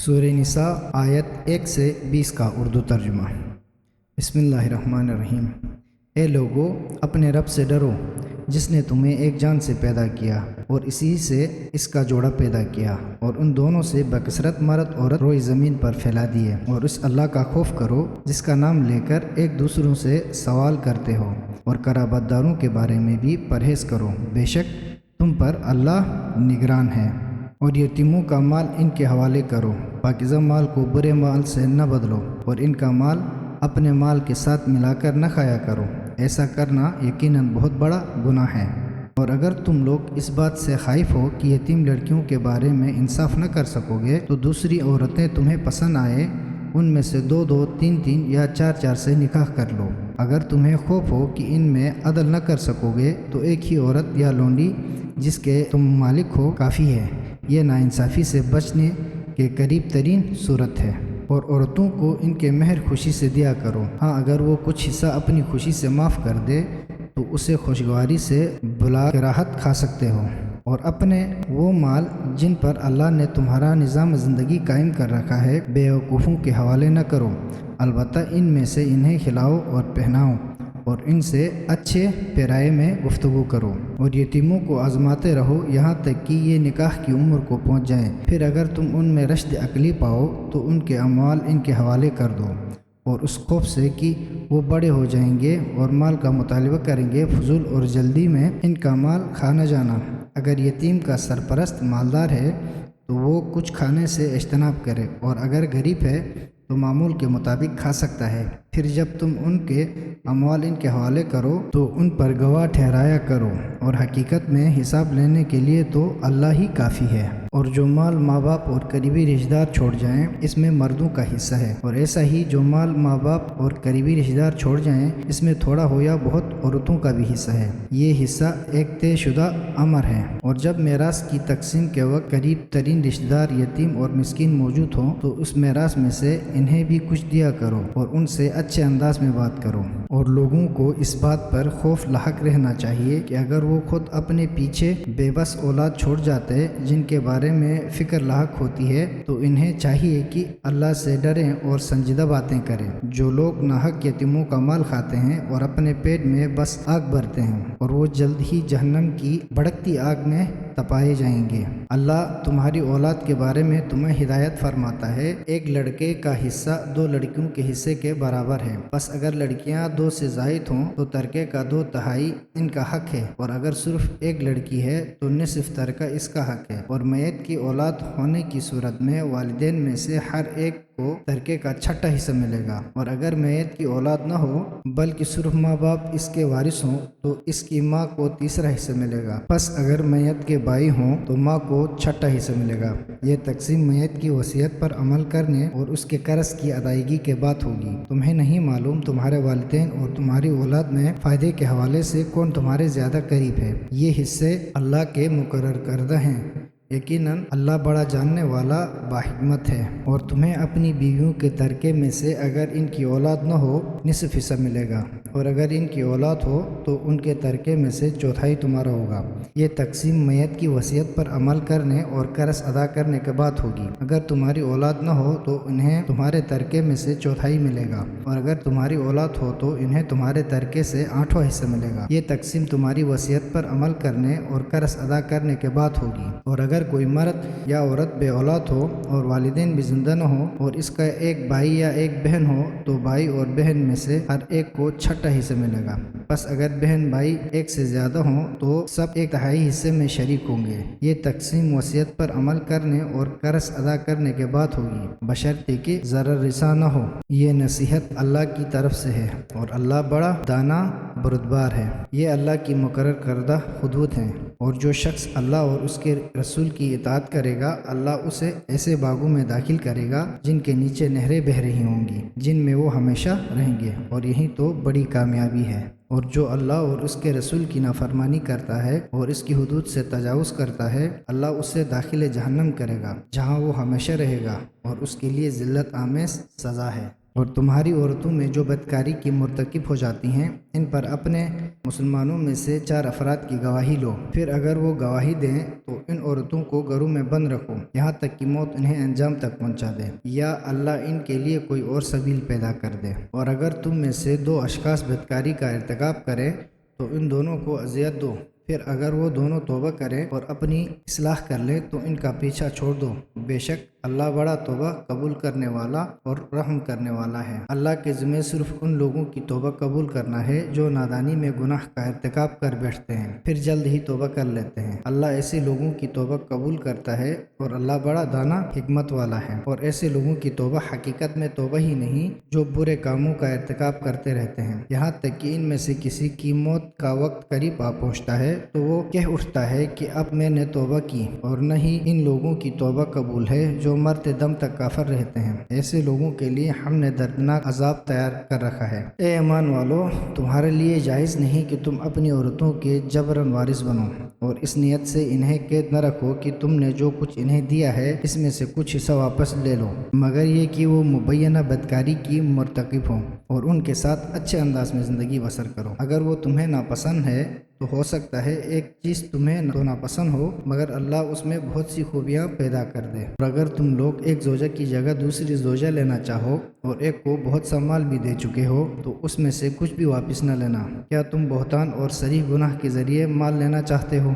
سورہ نساء آیت 1 سے 20 کا اردو ترجمہ۔ بسم اللہ الرحمن الرحیم۔ اے لوگو، اپنے رب سے ڈرو جس نے تمہیں ایک جان سے پیدا کیا اور اسی سے اس کا جوڑا پیدا کیا، اور ان دونوں سے بکثرت مرد عورت روئی زمین پر پھیلا دیے، اور اس اللہ کا خوف کرو جس کا نام لے کر ایک دوسروں سے سوال کرتے ہو، اور قرابت داروں کے بارے میں بھی پرہیز کرو، بے شک تم پر اللہ نگران ہے۔ اور یتیموں کا مال ان کے حوالے کرو، پاکیزہ مال کو برے مال سے نہ بدلو، اور ان کا مال اپنے مال کے ساتھ ملا کر نہ کھایا کرو، ایسا کرنا یقیناً بہت بڑا گناہ ہے۔ اور اگر تم لوگ اس بات سے خائف ہو کہ یتیم لڑکیوں کے بارے میں انصاف نہ کر سکو گے تو دوسری عورتیں تمہیں پسند آئے ان میں سے 2 3 یا 4 سے نکاح کر لو۔ اگر تمہیں خوف ہو کہ ان میں عدل نہ کر سکو گے تو ایک ہی عورت یا لونڈی جس کے تم مالک ہو کافی ہے۔ یہ ناانصافی سے بچنے کے قریب ترین صورت ہے۔ اور عورتوں کو ان کے مہر خوشی سے دیا کرو، ہاں اگر وہ کچھ حصہ اپنی خوشی سے معاف کر دے تو اسے خوشگواری سے بلا کے راحت کھا سکتے ہو۔ اور اپنے وہ مال جن پر اللہ نے تمہارا نظام زندگی قائم کر رکھا ہے بے وقوفوں کے حوالے نہ کرو، البتہ ان میں سے انہیں کھلاؤ اور پہناؤ، اور ان سے اچھے پیرائے میں گفتگو کرو۔ اور یتیموں کو آزماتے رہو یہاں تک کہ یہ نکاح کی عمر کو پہنچ جائیں، پھر اگر تم ان میں رشد عقلی پاؤ تو ان کے اموال ان کے حوالے کر دو، اور اس خوف سے کہ وہ بڑے ہو جائیں گے اور مال کا مطالبہ کریں گے، فضول اور جلدی میں ان کا مال کھا نہ جانا۔ اگر یتیم کا سرپرست مالدار ہے تو وہ کچھ کھانے سے اجتناب کرے، اور اگر غریب ہے تو معمول کے مطابق کھا سکتا ہے۔ پھر جب تم ان کے اموال ان کے حوالے کرو تو ان پر گواہ ٹھہرایا کرو، اور حقیقت میں حساب لینے کے لیے تو اللہ ہی کافی ہے۔ اور جو مال ماں باپ اور قریبی رشتہ دار چھوڑ جائیں اس میں مردوں کا حصہ ہے، اور ایسا ہی جو مال ماں باپ اور قریبی رشتہ دار چھوڑ جائیں اس میں تھوڑا ہو یا بہت عورتوں کا بھی حصہ ہے۔ یہ حصہ ایک طے شدہ امر ہے۔ اور جب میراث کی تقسیم کے وقت قریب ترین رشتہ دار یتیم اور مسکین موجود ہوں تو اس میراث میں سے انہیں بھی کچھ دیا کرو، اور ان سے اچھے انداز میں بات کرو۔ اور لوگوں کو اس بات پر خوف لاحق رہنا چاہیے کہ اگر وہ خود اپنے پیچھے بے بس اولاد چھوڑ جاتے جن کے بارے میں فکر لاحق ہوتی ہے تو انہیں چاہیے کہ اللہ سے ڈریں اور سنجیدہ باتیں کریں۔ جو لوگ ناحق یتیموں کا مال کھاتے ہیں اور اپنے پیٹ میں بس آگ بھرتے ہیں اور وہ جلد ہی جہنم کی بھڑکتی آگ میں تپائے جائیں گے۔ اللہ تمہاری اولاد کے بارے میں تمہیں ہدایت فرماتا ہے، ایک لڑکے کا حصہ 2 لڑکیوں کے حصے کے برابر ہے، بس اگر لڑکیاں 2 سے زائد ہوں تو ترکے کا 2/3 ان کا حق ہے، اور اگر صرف ایک لڑکی ہے تو نصف ترکہ اس کا حق ہے۔ اور میت کی اولاد ہونے کی صورت میں والدین میں سے ہر ایک کو ترکے کا 6واں حصہ ملے گا، اور اگر میت کی اولاد نہ ہو بلکہ صرف ماں باپ اس کے وارث ہوں تو اس کی ماں کو 3واں حصہ ملے گا، پس اگر میت کے بھائی ہوں تو ماں کو 6واں حصہ ملے گا۔ یہ تقسیم میت کی وصیت پر عمل کرنے اور اس کے قرض کی ادائیگی کے بعد ہوگی۔ تمہیں نہیں معلوم تمہارے والدین اور تمہاری اولاد میں فائدے کے حوالے سے کون تمہارے زیادہ قریب ہے، یہ حصے اللہ کے مقرر کردہ ہیں، یقیناً اللہ بڑا جاننے والا باحکمت ہے۔ اور تمہیں اپنی بیویوں کے ترکے میں سے اگر ان کی اولاد نہ ہو نصف حصہ ملے گا، اور اگر ان کی اولاد ہو تو ان کے ترکے میں سے 1/4 تمہارا ہوگا۔ یہ تقسیم میت کی وصیت پر عمل کرنے اور قرض ادا کرنے کے بعد ہوگی۔ اگر تمہاری اولاد نہ ہو تو انہیں تمہارے ترکے میں سے 1/4 ملے گا، اور اگر تمہاری اولاد ہو تو انہیں تمہارے ترکے سے 8واں حصہ ملے گا۔ یہ تقسیم تمہاری وصیت پر عمل کرنے اور قرض ادا کرنے کے بعد ہوگی۔ اور اگر کوئی مرد یا عورت بے اولاد ہو اور والدین بھی زندہ نہ ہو اور اس کا ایک بھائی یا ایک بہن ہو تو بھائی اور بہن میں سے ہر ایک کو 6واں حصہ ملے گا، بس اگر بہن بھائی ایک سے زیادہ ہوں تو سب 1/3 حصے میں شریک ہوں گے۔ یہ تقسیم وصیت پر عمل کرنے اور قرض ادا کرنے کے بعد ہوگی، بشرطے کہ ضرر رساں نہ ہو۔ یہ نصیحت اللہ کی طرف سے ہے، اور اللہ بڑا دانا بردبار ہے۔ یہ اللہ کی مقرر کردہ حدود ہیں، اور جو شخص اللہ اور اس کے رسول کی اطاعت کرے گا اللہ اسے ایسے باغوں میں داخل کرے گا جن کے نیچے نہریں بہہ رہی ہوں گی، جن میں وہ ہمیشہ رہیں گے، اور یہی تو بڑی کامیابی ہے۔ اور جو اللہ اور اس کے رسول کی نافرمانی کرتا ہے اور اس کی حدود سے تجاوز کرتا ہے اللہ اسے داخل جہنم کرے گا جہاں وہ ہمیشہ رہے گا، اور اس کے لیے ذلت آمیز سزا ہے۔ اور تمہاری عورتوں میں جو بدکاری کی مرتکب ہو جاتی ہیں ان پر اپنے مسلمانوں میں سے 4 افراد کی گواہی لو، پھر اگر وہ گواہی دیں تو ان عورتوں کو گھروں میں بند رکھو یہاں تک کہ موت انہیں انجام تک پہنچا دے یا اللہ ان کے لیے کوئی اور سبیل پیدا کر دے۔ اور اگر تم میں سے 2 اشخاص بدکاری کا ارتکاب کریں تو ان دونوں کو اذیت دو، پھر اگر وہ دونوں توبہ کریں اور اپنی اصلاح کر لیں تو ان کا پیچھا چھوڑ دو، بے شک اللہ بڑا توبہ قبول کرنے والا اور رحم کرنے والا ہے۔ اللہ کے ذمہ صرف ان لوگوں کی توبہ قبول کرنا ہے جو نادانی میں گناہ کا ارتکاب کر بیٹھتے ہیں پھر جلد ہی توبہ کر لیتے ہیں۔ اللہ ایسے لوگوں کی توبہ قبول کرتا ہے اور اللہ بڑا دانا حکمت والا ہے۔ اور ایسے لوگوں کی توبہ حقیقت میں توبہ ہی نہیں جو برے کاموں کا ارتکاب کرتے رہتے ہیں یہاں تک کہ ان میں سے کسی کی موت کا وقت قریب آ پہنچتا ہے تو وہ کہہ اٹھتا ہے کہ اب میں نے توبہ کی، اور نہ ہی ان لوگوں کی توبہ قبول ہے جو مرتے دم تک کافر رہتے ہیں۔ ایسے لوگوں کے لیے ہم نے دردناک عذاب تیار کر رکھا ہے۔ اے ایمان والو، تمہارے لیے جائز نہیں کہ تم اپنی عورتوں کے جبراً وارث بنو، اور اس نیت سے انہیں قید نہ رکھو کہ تم نے جو کچھ انہیں دیا ہے اس میں سے کچھ حصہ واپس لے لو، مگر یہ کہ وہ مبینہ بدکاری کی مرتکب ہوں، اور ان کے ساتھ اچھے انداز میں زندگی بسر کرو۔ اگر وہ تمہیں ناپسند ہے تو ہو سکتا ہے ایک چیز تمہیں تو ناپسند ہو مگر اللہ اس میں بہت سی خوبیاں پیدا کر دے۔ اور اگر تم لوگ ایک زوجہ کی جگہ دوسری زوجہ لینا چاہو اور ایک کو بہت سا مال بھی دے چکے ہو تو اس میں سے کچھ بھی واپس نہ لینا۔ کیا تم بہتان اور صریح گناہ کے ذریعے مال لینا چاہتے ہو؟